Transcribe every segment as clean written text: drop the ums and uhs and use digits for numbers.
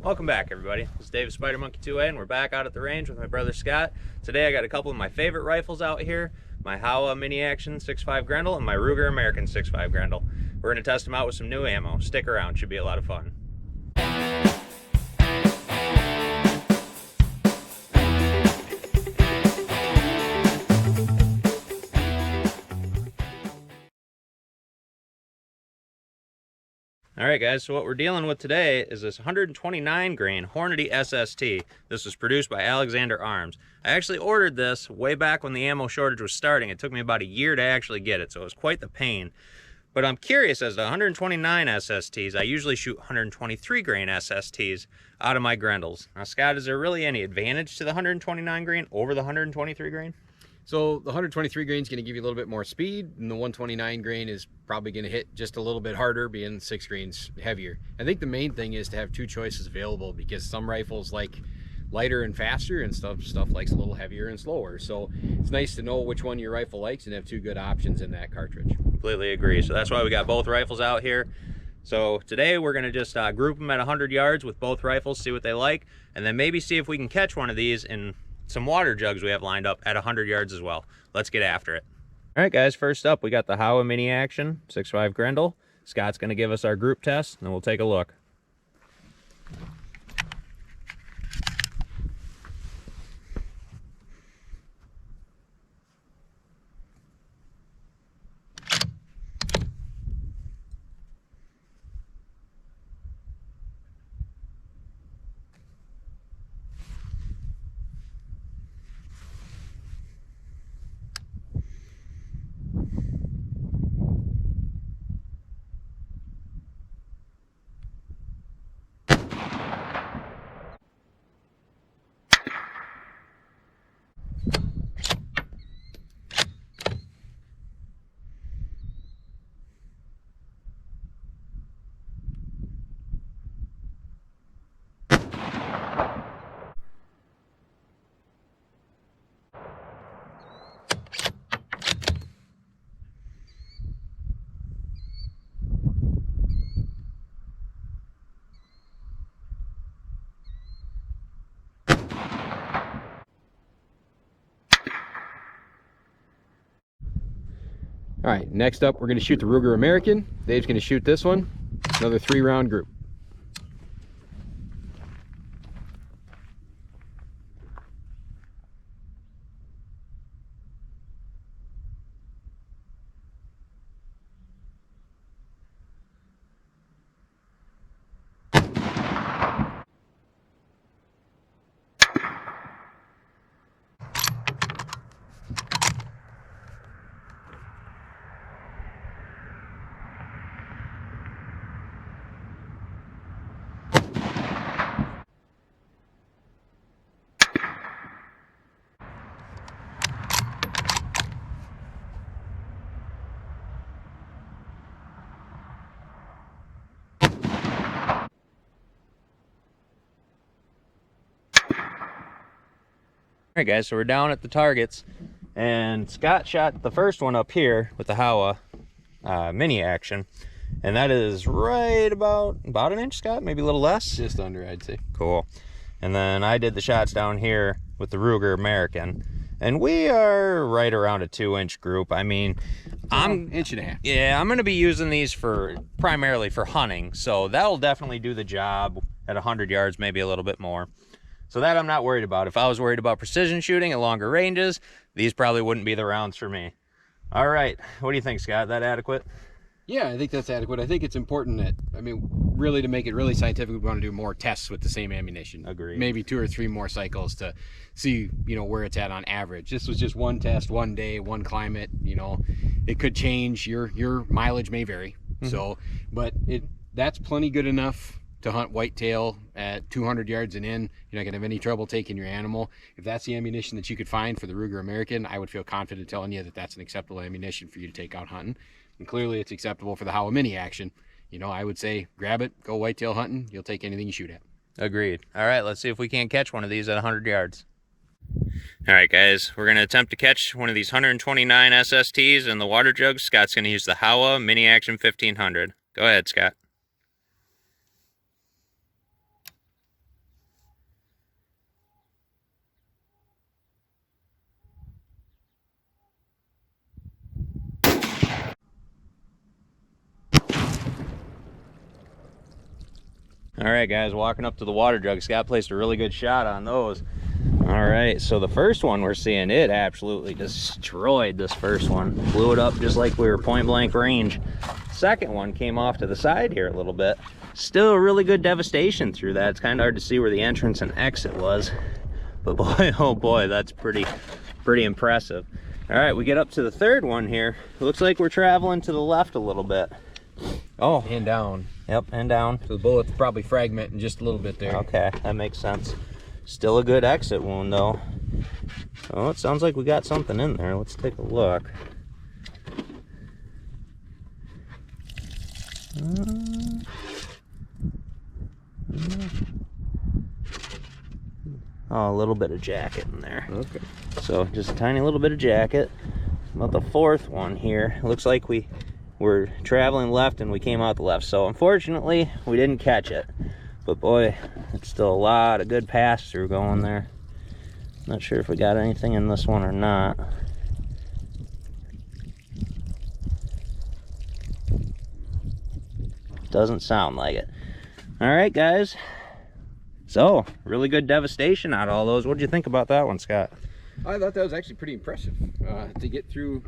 Welcome back, everybody. This is Dave Spider Monkey 2A, and we're back out at the range with my brother Scott. Today I got a couple of my favorite rifles out here, my Howa Mini Action 6.5 Grendel and my Ruger American 6.5 Grendel. We're going to test them out with some new ammo. Stick around, should be a lot of fun. Alright guys, so what we're dealing with today is this 129 grain Hornady SST. This was produced by Alexander Arms. I actually ordered this way back when the ammo shortage was starting. It took me about a year to actually get it, so it was quite the pain. But I'm curious, as to 129 SSTs, I usually shoot 123 grain SSTs out of my Grendels. Now Scott, is there really any advantage to the 129 grain over the 123 grain? So the 123 grain is going to give you a little bit more speed, and the 129 grain is probably going to hit just a little bit harder, being 6 grains heavier. I think the main thing is to have two choices available, because some rifles like lighter and faster, and stuff likes a little heavier and slower. So it's nice to know which one your rifle likes and have two good options in that cartridge. Completely agree. So that's why we got both rifles out here. So today we're going to just group them at 100 yards with both rifles, see what they like, and then maybe see if we can catch one of these in some water jugs we have lined up at 100 yards as well. Let's get after it. All right guys, first up we got the Howa Mini Action 6.5 Grendel. Scott's going to give us our group test and we'll take a look. All right, next up we're going to shoot the Ruger American. Dave's going to shoot this one, another 3-round group. All right guys, so we're down at the targets and Scott shot the first one up here with the Howa Mini Action, and that is right about an inch, Scott, maybe a little less, Just under, I'd say. cool. And then I did the shots down here with the Ruger American, and we are right around a 2-inch group. I mean, I'm inch and a half. Yeah, I'm going to be using these primarily for hunting, so that'll definitely do the job at 100 yards, maybe a little bit more. So that I'm not worried about. If I was worried about precision shooting at longer ranges, these probably wouldn't be the rounds for me. All right, what do you think, Scott? That adequate? Yeah, I think that's adequate. I think it's important that, I mean, really to make it really scientific, we want to do more tests with the same ammunition. Agreed. Maybe 2 or 3 more cycles to see, where it's at on average. This was just one test, one day, one climate. It could change. Your mileage may vary. So, but that's plenty good enough to hunt whitetail at 200 yards and in. You're not gonna have any trouble taking your animal. If that's the ammunition that you could find for the Ruger American, I would feel confident telling you that that's an acceptable ammunition for you to take out hunting. And clearly it's acceptable for the Howa Mini Action. I would say grab it, go whitetail hunting. You'll take anything you shoot at. Agreed. All right, let's see if we can't catch one of these at 100 yards. All right, guys, we're going to attempt to catch one of these 129 SSTs in the water jug. Scott's going to use the Howa Mini Action 1500. Go ahead, Scott. All right, guys, walking up to the water jug. Scott placed a really good shot on those. All right, so the first one we're seeing, it absolutely destroyed this first one. Blew it up just like we were point blank range. Second one came off to the side here a little bit. Still a really good devastation through that. It's kind of hard to see where the entrance and exit was. But boy, oh boy, that's pretty impressive. All right, we get up to the third one here. It looks like we're traveling to the left a little bit. Oh. And down. Yep, and down. So the bullet's probably fragmenting just a little bit there. Okay, that makes sense. Still a good exit wound though. Oh, it sounds like we got something in there. Let's take a look. Oh, a little bit of jacket in there. Okay. So just a tiny little bit of jacket. About the fourth one here. It looks like we were traveling left and we came out the left. So unfortunately, we didn't catch it. But boy, it's still a lot of good pass through going there. Not sure if we got anything in this one or not. Doesn't sound like it. All right, guys. So, really good devastation out of all those. What did you think about that one, Scott? I thought that was actually pretty impressive. To get through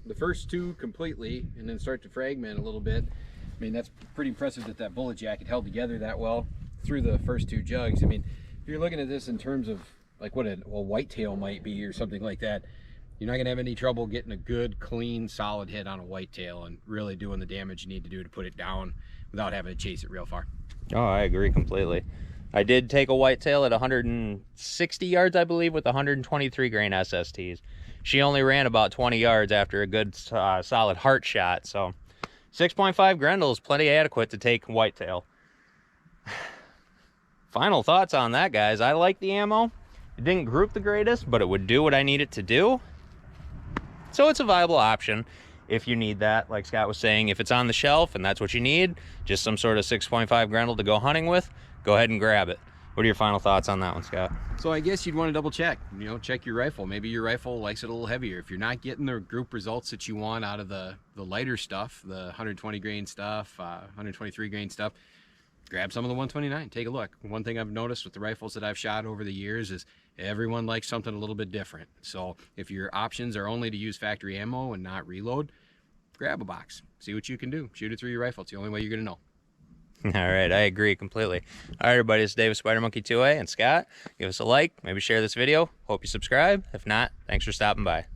the first two completely and then start to fragment a little bit. I mean, that's pretty impressive that that bullet jacket held together that well through the first two jugs. I mean, if you're looking at this in terms of like what a whitetail might be or something like that, you're not gonna have any trouble getting a good, clean, solid hit on a whitetail and really doing the damage you need to do to put it down without having to chase it real far. Oh, I agree completely. I did take a whitetail at 160 yards, I believe, with 123 grain SSTs. She only ran about 20 yards after a good solid heart shot. So 6.5 Grendel is plenty adequate to take whitetail. Final thoughts on that, guys. I like the ammo. It didn't group the greatest, but it would do what I need it to do. So it's a viable option if you need that. Like Scott was saying, if it's on the shelf and that's what you need, just some sort of 6.5 Grendel to go hunting with, go ahead and grab it. What are your final thoughts on that one, Scott? So I guess you'd want to double check, check your rifle. Maybe your rifle likes it a little heavier. If you're not getting the group results that you want out of the lighter stuff, the 120 grain stuff, 123 grain stuff, grab some of the 129, take a look. One thing I've noticed with the rifles that I've shot over the years is everyone likes something a little bit different. So if your options are only to use factory ammo and not reload, grab a box, see what you can do. Shoot it through your rifle. It's the only way you're gonna know. All right, I agree completely. All right, everybody, it's Dave with Spider Monkey 2A and Scott. Give us a like, maybe share this video. Hope you subscribe. If not, thanks for stopping by.